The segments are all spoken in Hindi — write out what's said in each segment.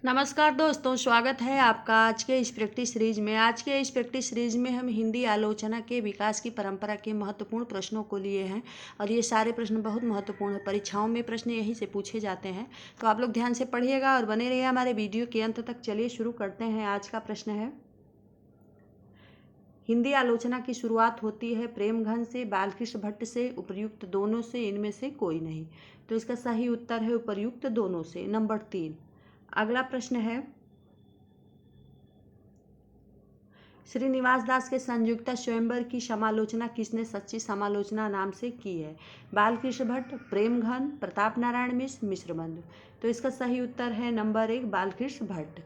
नमस्कार दोस्तों, स्वागत है आपका आज के इस प्रैक्टिस सीरीज में। आज के इस प्रैक्टिस सीरीज में हम हिंदी आलोचना के विकास की परंपरा के महत्वपूर्ण प्रश्नों को लिए हैं और ये सारे प्रश्न बहुत महत्वपूर्ण हैं। परीक्षाओं में प्रश्न यही से पूछे जाते हैं, तो आप लोग ध्यान से पढ़िएगा और बने रहिए हमारे वीडियो के अंत तक। चलिए शुरू करते हैं। आज का प्रश्न है, हिंदी आलोचना की शुरुआत होती है प्रेमघन से, बालकृष्ण भट्ट से, उपर्युक्त दोनों से, इनमें से कोई नहीं। तो इसका सही उत्तर है उपर्युक्त दोनों से, नंबर 3। अगला प्रश्न है, श्रीनिवास दास के संयुक्ता स्वयंवर की समालोचना किसने सच्ची समालोचना नाम से की है? बालकृष्ण भट्ट, प्रेमघन, प्रताप नारायण मिश्र, मिश्रबंधु। तो इसका सही उत्तर है नंबर 1, बालकृष्ण भट्ट।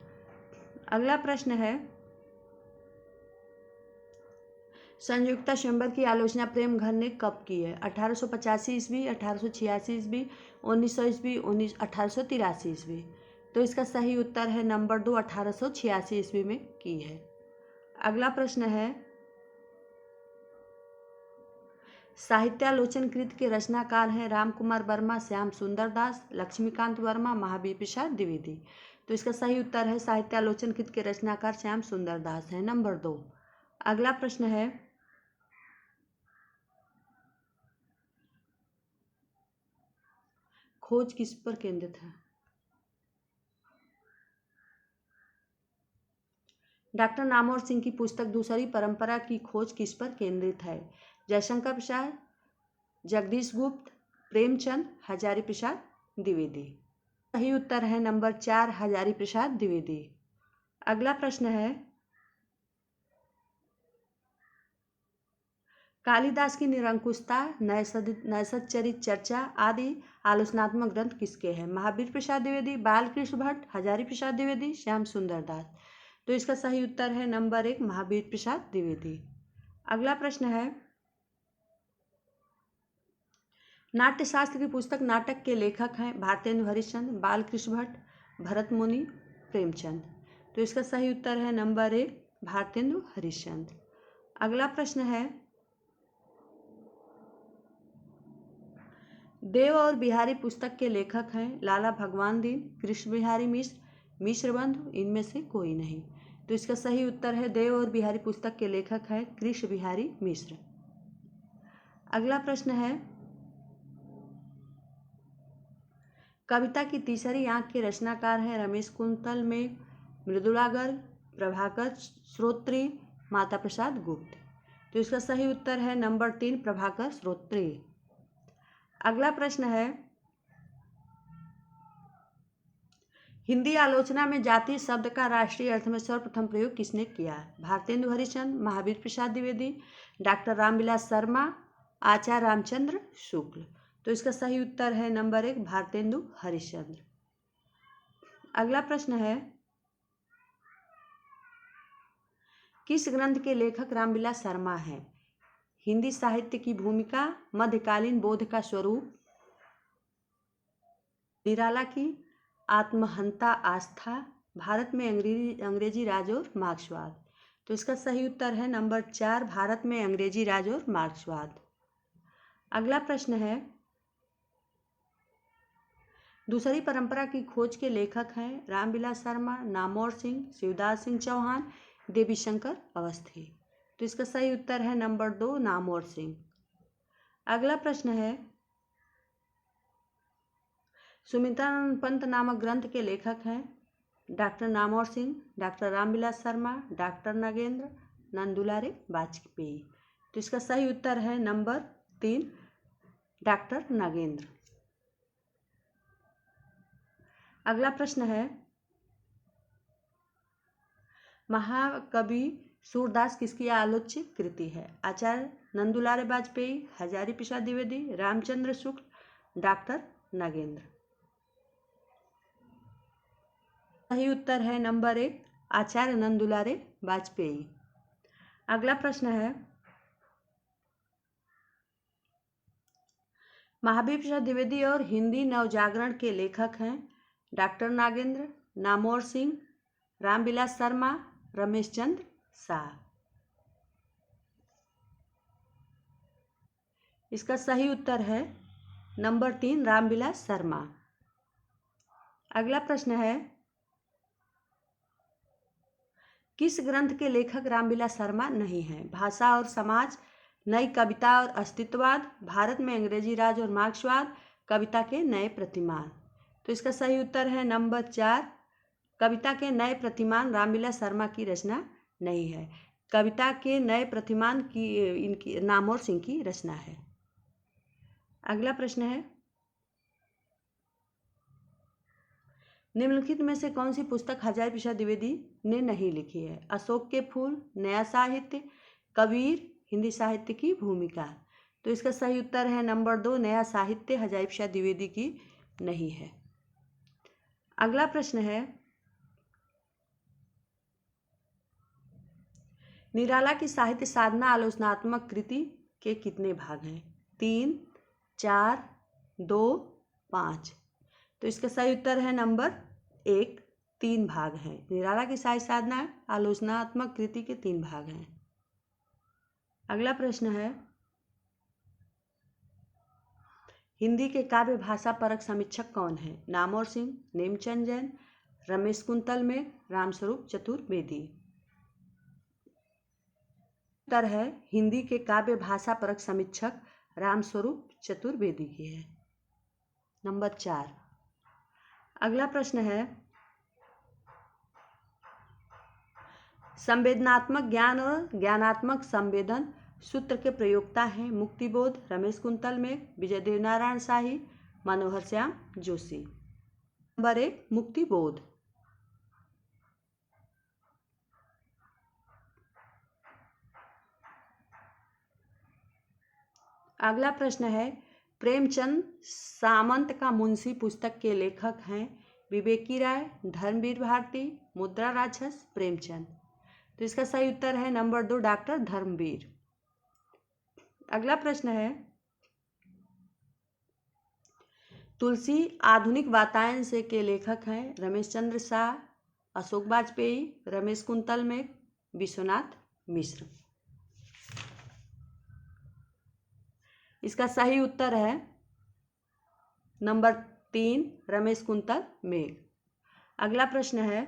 अगला प्रश्न है, संयुक्ता स्वयंवर की आलोचना प्रेमघन ने कब की है? 1885 ईस्वी, 1886 ईस्वी, 1900 ईस्वी, 1883 ईस्वी। तो इसका सही उत्तर है नंबर 2, 1886 ईस्वी में की है। अगला प्रश्न है, साहित्यालोचन कृत के रचनाकार हैं राम कुमार वर्मा, श्याम सुंदर दास, लक्ष्मीकांत वर्मा, महावीर प्रसाद द्विवेदी। तो इसका सही उत्तर है साहित्यालोचन कृत के रचनाकार श्याम सुंदर दास हैं, नंबर 2। अगला प्रश्न है, खोज किस पर केंद्रित है? डॉक्टर नामवर सिंह की पुस्तक दूसरी परंपरा की खोज किस पर केंद्रित है? जयशंकर प्रसाद, जगदीश गुप्त, प्रेमचंद, हजारी प्रसाद द्विवेदी। सही उत्तर है नंबर 4, हजारी प्रसाद द्विवेदी। अगला प्रश्न है, कालिदास की निरंकुशता, नैषधचरित चर्चा आदि आलोचनात्मक ग्रंथ किसके हैं? महावीर प्रसाद द्विवेदी, बालकृष्ण भट्ट, हजारी प्रसाद द्विवेदी, श्याम सुंदर दास। तो इसका सही उत्तर है नंबर 1, महावीर प्रसाद द्विवेदी। अगला प्रश्न है, नाट्यशास्त्र की पुस्तक नाटक के लेखक हैं भारतेंदु हरिश्चंद्र, बालकृष्ण भट्ट, भरत मुनि, प्रेमचंद। तो इसका सही उत्तर है नंबर 1, भारतेंदु हरिश्चंद्र। अगला प्रश्न है, देव और बिहारी पुस्तक के लेखक हैं लाला भगवान दीन, कृष्ण बिहारी मिश्र, मिश्रबंधु, इनमें से कोई नहीं। तो इसका सही उत्तर है देव और बिहारी पुस्तक के लेखक हैं कृष्ण बिहारी मिश्र। अगला प्रश्न है, कविता की तीसरी आंख के रचनाकार हैं रमेश कुंतल में, मृदुला गर्ग, प्रभाकर श्रोत्री, माता प्रसाद गुप्त। तो इसका सही उत्तर है नंबर 3, प्रभाकर श्रोत्री। अगला प्रश्न है, हिंदी आलोचना में जाति शब्द का राष्ट्रीय अर्थ में सर्वप्रथम प्रयोग किसने किया? भारतेंदु हरिश्चंद्र, महावीर प्रसाद द्विवेदी, डॉक्टर रामविलास शर्मा, आचार्य रामचंद्र शुक्ल। तो इसका सही उत्तर है नंबर 1, भारतेंदु हरिश्चंद्र। अगला प्रश्न है, किस ग्रंथ के लेखक रामविलास शर्मा हैं? हिंदी साहित्य की भूमिका, मध्यकालीन बोध का स्वरूप, निराला की आत्महंता आस्था, भारत में अंग्रेजी राज और मार्क्सवाद। तो इसका सही उत्तर है नंबर 4, भारत में अंग्रेजी राज और मार्क्सवाद। अगला प्रश्न है, दूसरी परंपरा की खोज के लेखक हैं रामविलास शर्मा, नामवर सिंह, शिवदास सिंह चौहान, देवी शंकर अवस्थी। तो इसका सही उत्तर है नंबर 2, नामवर सिंह। अगला प्रश्न है, सुमित्रानंद पंत नामक ग्रंथ के लेखक हैं doctor Namvar Singh, doctor Ramvilas Sharma, doctor Nagendra, Nanddulare Vajpeyi. तो इसका सही उत्तर है नंबर 3, डॉक्टर नागेंद्र। अगला प्रश्न है, महाकवि सूरदास किसकी आलोच्य कृति है? आचार्य नंदुलारे वाजपेयी, हजारी प्रसाद द्विवेदी, रामचंद्र शुक्ल, डॉक्टर नागेंद्र। सही उत्तर है नंबर 1, आचार्य नंदुलारे वाजपेयी। अगला प्रश्न है, महावीर प्रसाद द्विवेदी और हिंदी नवजागरण के लेखक हैं डॉक्टर नागेंद्र, नामवर सिंह, रामविलास शर्मा, रमेश चंद्र शाह। इसका सही उत्तर है नंबर 3, रामविलास शर्मा। अगला प्रश्न है, किस ग्रंथ के लेखक रामविलास शर्मा नहीं हैं? भाषा और समाज, नई कविता और अस्तित्ववाद, भारत में अंग्रेजी राज और मार्क्सवाद, कविता के नए प्रतिमान। तो इसका सही उत्तर है नंबर 4, कविता के नए प्रतिमान रामविलास शर्मा की रचना नहीं है। कविता के नए प्रतिमान की इनकी नामवर सिंह की रचना है। अगला प्रश्न है, निम्नलिखित में से कौन सी पुस्तक हजारी प्रसाद द्विवेदी ने नहीं लिखी है? अशोक के फूल, नया साहित्य, कबीर, हिंदी साहित्य की भूमिका। तो इसका सही उत्तर है नंबर 2, नया साहित्य हजारी प्रसाद द्विवेदी की नहीं है। अगला प्रश्न है, निराला की साहित्य साधना आलोचनात्मक कृति के कितने भाग हैं? 3, 4, 2, 5। तो इसका सही उत्तर है नंबर 1, 3 भाग हैं। निराला की साहित्य साधना आलोचनात्मक कृति के 3 भाग हैं। अगला प्रश्न है, हिंदी के काव्य भाषा परक समीक्षक कौन है? नामवर सिंह, नेमचंद जैन, रमेश कुंतल में, रामस्वरूप चतुर्वेदी। उत्तर है हिंदी के काव्य भाषा परक समीक्षक रामस्वरूप चतुर्वेदी की है, नंबर 4। अगला प्रश्न है, संवेदनात्मक ज्ञान और ज्ञानात्मक संवेदन सूत्र के प्रयोक्ता हैं? मुक्तिबोध, रमेश कुंतल में, विजय देवनारायण शाही, मनोहर श्याम जोशी। नंबर 1, मुक्तिबोध। अगला प्रश्न है, प्रेमचंद सामंत का मुंशी पुस्तक के लेखक हैं? विवेकी राय, धर्मवीर भारती, मुद्रा राक्षस, प्रेमचंद। तो इसका सही उत्तर है नंबर 2, डॉक्टर धर्मवीर। अगला प्रश्न है, तुलसी आधुनिक वातायन से के लेखक हैं? रमेश चंद्र शाह, अशोक वाजपेयी, रमेश कुंतल में, विश्वनाथ मिश्र। इसका सही उत्तर है नंबर 3, रमेश कुंतल मेघ। अगला प्रश्न है,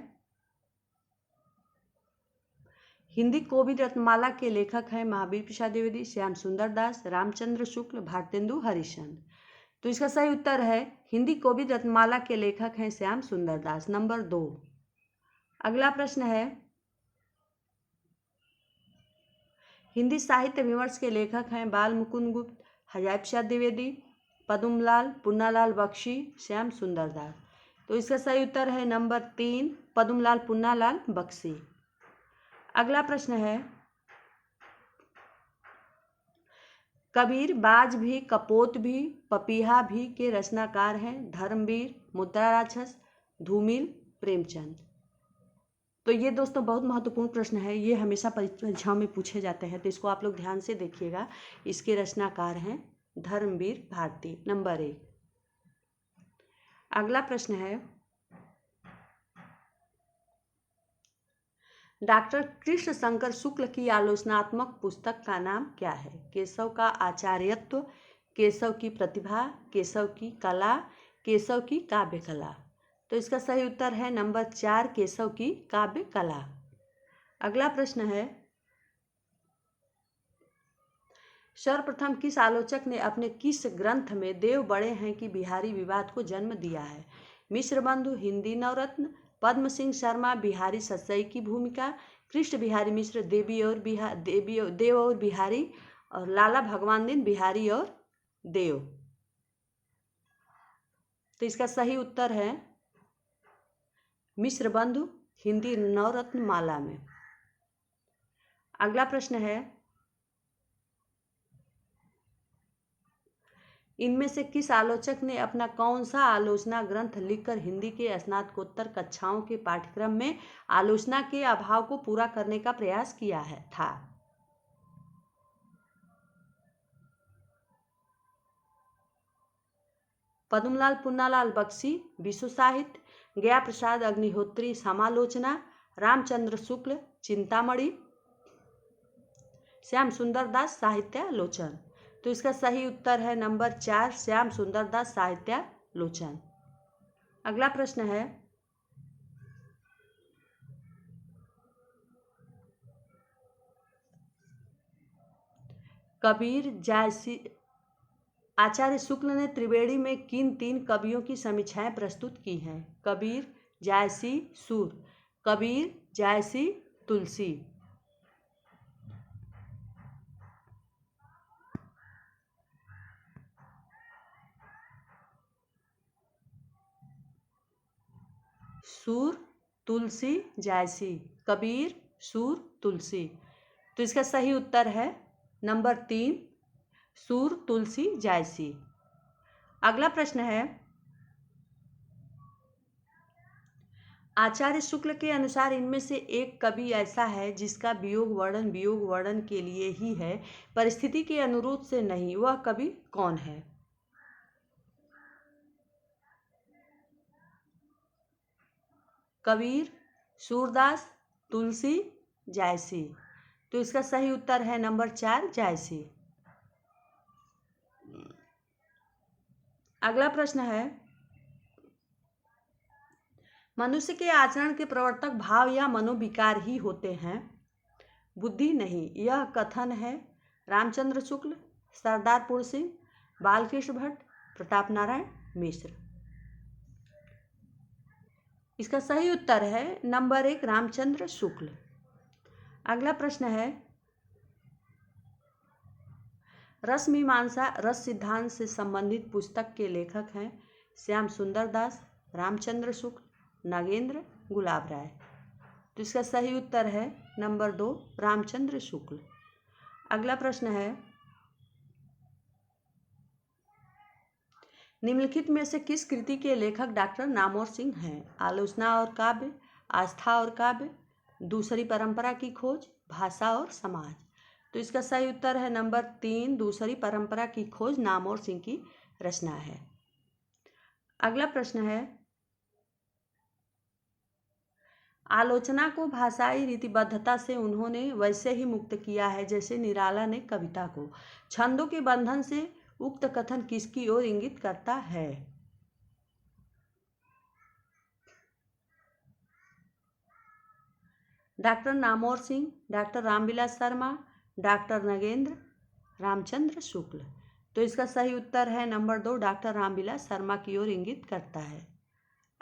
हिंदी कोविद रत्नमाला के लेखक हैं? महावीर प्रसाद द्विवेदी, श्याम सुंदर दास, रामचंद्र शुक्ल, भारतेंदु हरिश्चंद्र। तो इसका सही उत्तर है हिंदी कोविद रत्नमाला के लेखक हैं श्याम सुंदर दास, नंबर 2। अगला प्रश्न है, हिंदी साहित्य विमर्श के लेखक हैं? बाल मुकुंद गुप्त, हजारी प्रसाद द्विवेदी, पद्मलाल पुन्नालाल बख्शी, श्याम सुंदर दास। तो इसका सही उत्तर है नंबर 3, पद्मलाल पुन्नालाल बख्शी। अगला प्रश्न है, कबीर बाज भी, कपोत भी, पपीहा भी के रचनाकार हैं? धर्मवीर, मुद्रा राक्षस, धूमिल, प्रेमचंद। तो ये दोस्तों बहुत महत्वपूर्ण प्रश्न है, ये हमेशा परीक्षाओं में पूछे जाते हैं, तो इसको आप लोग ध्यान से देखिएगा। इसके रचनाकार हैं धर्मवीर भारती, नंबर 1। अगला प्रश्न है, डॉक्टर कृष्ण शंकर शुक्ल की आलोचनात्मक पुस्तक का नाम क्या है? केशव का आचार्यत्व, केशव की प्रतिभा, केशव की कला, केशव की काव्य कला। तो इसका सही उत्तर है नंबर 4, केशव की काव्य कला। अगला प्रश्न है, सर्वप्रथम किस आलोचक ने अपने किस ग्रंथ में देव बड़े हैं कि बिहारी विवाद को जन्म दिया है? मिश्र बंधु, हिंदी नवरत्न, पद्म सिंह शर्मा, बिहारी सच्चाई की भूमिका, कृष्ण बिहारी मिश्र, देव और बिहारी, और लाला भगवान दिन, बिहारी और देव। तो इसका सही उत्तर है मिश्र बंधु, हिंदी नवरत्न माला में। अगला प्रश्न है, इनमें से किस आलोचक ने अपना कौन सा आलोचना ग्रंथ लिखकर हिंदी के स्नातकोत्तर कक्षाओं के पाठ्यक्रम में आलोचना के अभाव को पूरा करने का प्रयास किया था? पद्मलाल पुन्नालाल बख्शी, विश्व साहित्य, गया प्रसाद अग्निहोत्री समालोचना, रामचंद्र शुक्ल चिंतामणि, श्याम सुंदर दास साहित्यालोचन। तो इसका सही उत्तर है नंबर 4, श्याम सुंदर दास साहित्यालोचन। अगला प्रश्न है, कबीर जायसी आचार्य शुक्ल ने त्रिवेणी में किन 3 कवियों की समीक्षाएं प्रस्तुत की हैं? कबीर, जायसी, सूर। कबीर, जायसी, तुलसी। सूर, तुलसी, जायसी। कबीर, सूर, तुलसी। तो इसका सही उत्तर है नंबर 3, सूर, तुलसी, जायसी। अगला प्रश्न है, आचार्य शुक्ल के अनुसार इनमें से एक कवि ऐसा है जिसका वियोग वर्णन के लिए ही है, परिस्थिति के अनुरोध से नहीं। वह कवि कौन है? कबीर, सूरदास, तुलसी, जायसी। तो इसका सही उत्तर है नंबर 4, जायसी। अगला प्रश्न है, मनुष्य के आचरण के प्रवर्तक भाव या मनोविकार ही होते हैं, बुद्धि नहीं। यह कथन है रामचंद्र शुक्ल, सरदारपुर सिंह, बालकृष्ण भट्ट, प्रताप नारायण मिश्र। इसका सही उत्तर है नंबर 1, रामचंद्र शुक्ल। अगला प्रश्न है, रस मीमांसा रस सिद्धांत से संबंधित पुस्तक के लेखक हैं श्याम सुंदर दास, रामचंद्र शुक्ल, नागेंद्र, गुलाब राय। तो इसका सही उत्तर है नंबर 2, रामचंद्र शुक्ल। अगला प्रश्न है, निम्नलिखित में से किस कृति के लेखक डॉक्टर नामोर सिंह हैं? आलोचना और काव्य, आस्था और काव्य, दूसरी परंपरा की खोज, भाषा और समाज। तो इसका सही उत्तर है नंबर 3, दूसरी परंपरा की खोज नामोर सिंह की रचना है। अगला प्रश्न है, आलोचना को भाषाई रीतिबद्धता से उन्होंने वैसे ही मुक्त किया है जैसे निराला ने कविता को। छंदों के बंधन से उक्त कथन किसकी ओर इंगित करता है? Doctor Namvar Singh, doctor Ramvilas Sharma, doctor Nagendra, Ramchandra Shukla. तो इसका सही उत्तर है नंबर 2, डॉक्टर रामविलास शर्मा की ओर इंगित करता है।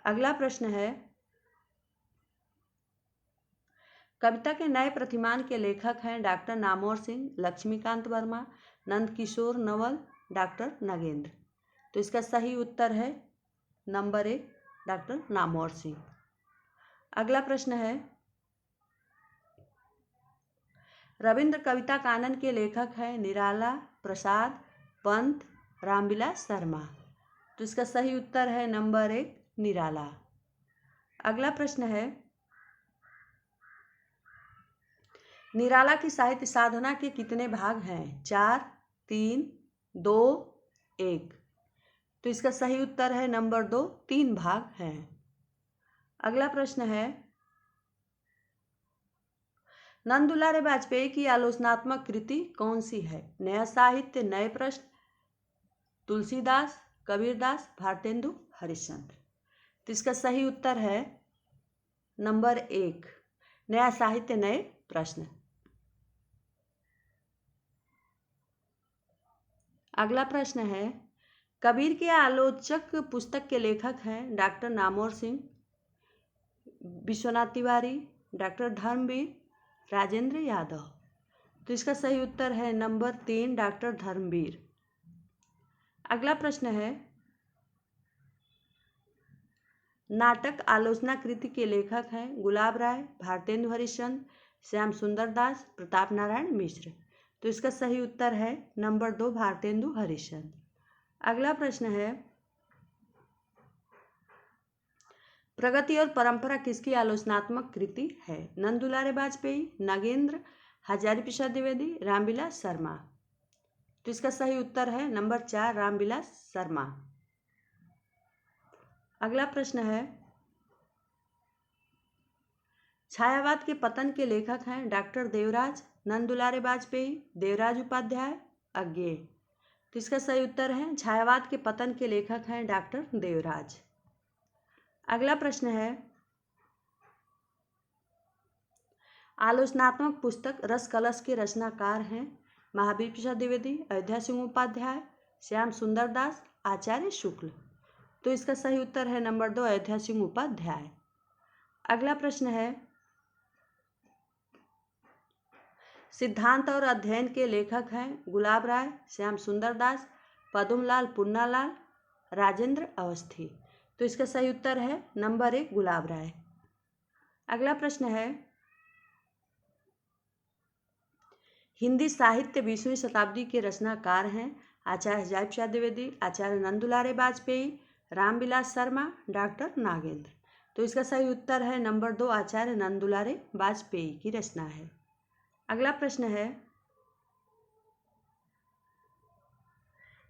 अगला प्रश्न है, कविता के नए प्रतिमान के लेखक हैं डॉक्टर नामोर सिंह, लक्ष्मीकांत वर्मा, नंदकिशोर नवल, डॉक्टर नगेंद्र। तो इसका सही उत्तर है नंबर 1, डॉक्टर नामोर सिंह। अगला प्रश्न है, रविंद्र कविता कानन के लेखक हैं निराला, प्रसाद, पंत, रामविलास शर्मा। तो इसका सही उत्तर है नंबर 1, निराला। अगला प्रश्न है, निराला की साहित्य साधना के कितने भाग हैं? 4, 3, 2, 1। तो इसका सही उत्तर है नंबर 2, 3 भाग हैं। अगला प्रश्न है, नंदुलारे वाजपेयी की आलोचनात्मक कृति कौन सी है? नया साहित्य, नए प्रश्न, तुलसीदास, कबीरदास, भारतेंदु हरिश्चंद्र। तो इसका सही उत्तर है नंबर 1, नया साहित्य, नए प्रश्न। अगला प्रश्न है, कबीर के आलोचक पुस्तक के लेखक हैं डॉक्टर नामोर सिंह, विश्वनाथ तिवारी, डॉक्टर धर्मवीर, राजेंद्र यादव। तो इसका सही उत्तर है नंबर 3, डॉक्टर धर्मवीर। अगला प्रश्न है, नाटक आलोचना कृति के लेखक हैं गुलाब राय, भारतेंदु हरिश्चंद्र, श्याम सुंदर दास, प्रताप नारायण मिश्र। तो इसका सही उत्तर है नंबर 2, भारतेंदु हरिश्चंद्र। अगला प्रश्न है, प्रगति और परंपरा किसकी आलोचनात्मक कृति है? नंदुलारे वाजपेयी, नागेंद्र, हजारी प्रसाद द्विवेदी, रामविलास शर्मा। तो इसका सही उत्तर है नंबर 4, रामविलास शर्मा। अगला प्रश्न है, छायावाद के पतन के लेखक हैं डॉक्टर देवराज, नंदुलारे वाजपेयी, देवराज उपाध्याय, अज्ञे। तो इसका सही उत्तर है छायावाद के पतन के लेखक हैं डॉक्टर देवराज। अगला प्रश्न है, आलोचनात्मक पुस्तक रस कलश के रचनाकार हैं महावीर प्रसाद द्विवेदी, अयोध्या सिंह उपाध्याय, श्याम सुंदर दास, आचार्य शुक्ल। तो इसका सही उत्तर है नंबर 2 अयोध्या सिंह उपाध्याय। अगला प्रश्न है, सिद्धांत और अध्ययन के लेखक हैं गुलाब राय, श्याम सुंदर दास, पद्मलाल पुन्नालाल, राजेंद्र अवस्थी। तो इसका सही उत्तर है नंबर 1 गुलाब राय। अगला प्रश्न है, हिंदी साहित्य 20वीं शताब्दी के रचनाकार हैं आचार्य हजारी प्रसाद द्विवेदी, आचार्य नंदुलारे वाजपेयी, रामविलास शर्मा, डॉक्टर नागेंद्र। तो इसका सही उत्तर है नंबर 2 आचार्य नंदुलारे वाजपेयी की रचना है। अगला प्रश्न है,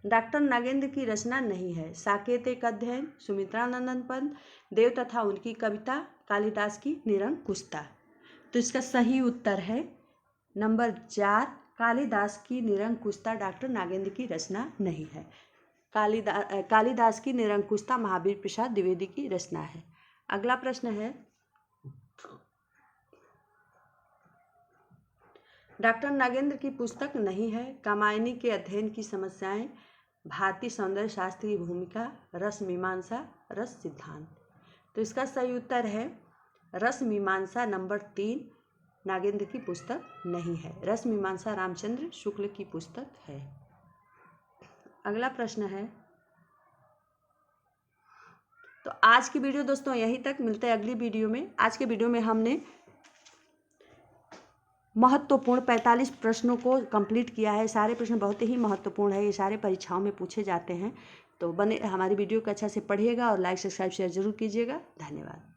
डॉक्टर नागेंद्र की रचना नहीं है साकेत एक अध्ययन, सुमित्रानंदन पंत, देव तथा उनकी कविता, कालिदास की निरंकुशता। तो इसका सही उत्तर है नंबर 4 कालिदास की निरंकुशता डॉक्टर नागेंद्र की रचना नहीं है। कालिदास की निरंकुशता महावीर प्रसाद द्विवेदी की रचना है। अगला प्रश्न है, डॉक्टर नागेंद्र की पुस्तक नहीं है कामायनी के अध्ययन की समस्याएं, भारतीय सौंदर्य शास्त्र की भूमिका, रस मीमांसा, रस सिद्धांत। तो इसका सही उत्तर है रस मीमांसा नंबर 3 नागेंद्र की पुस्तक नहीं है। रस मीमांसा रामचंद्र शुक्ल की पुस्तक है। अगला प्रश्न है, तो आज की वीडियो दोस्तों यहीं तक, मिलते हैं अगली वीडियो में। आज के वीडियो में हमने महत्वपूर्ण 45 प्रश्नों को कंप्लीट किया है। सारे प्रश्न बहुत ही महत्वपूर्ण है, ये सारे परीक्षाओं में पूछे जाते हैं। तो बने हमारी वीडियो को अच्छा से पढ़िएगा और लाइक सब्सक्राइब शेयर जरूर कीजिएगा। धन्यवाद।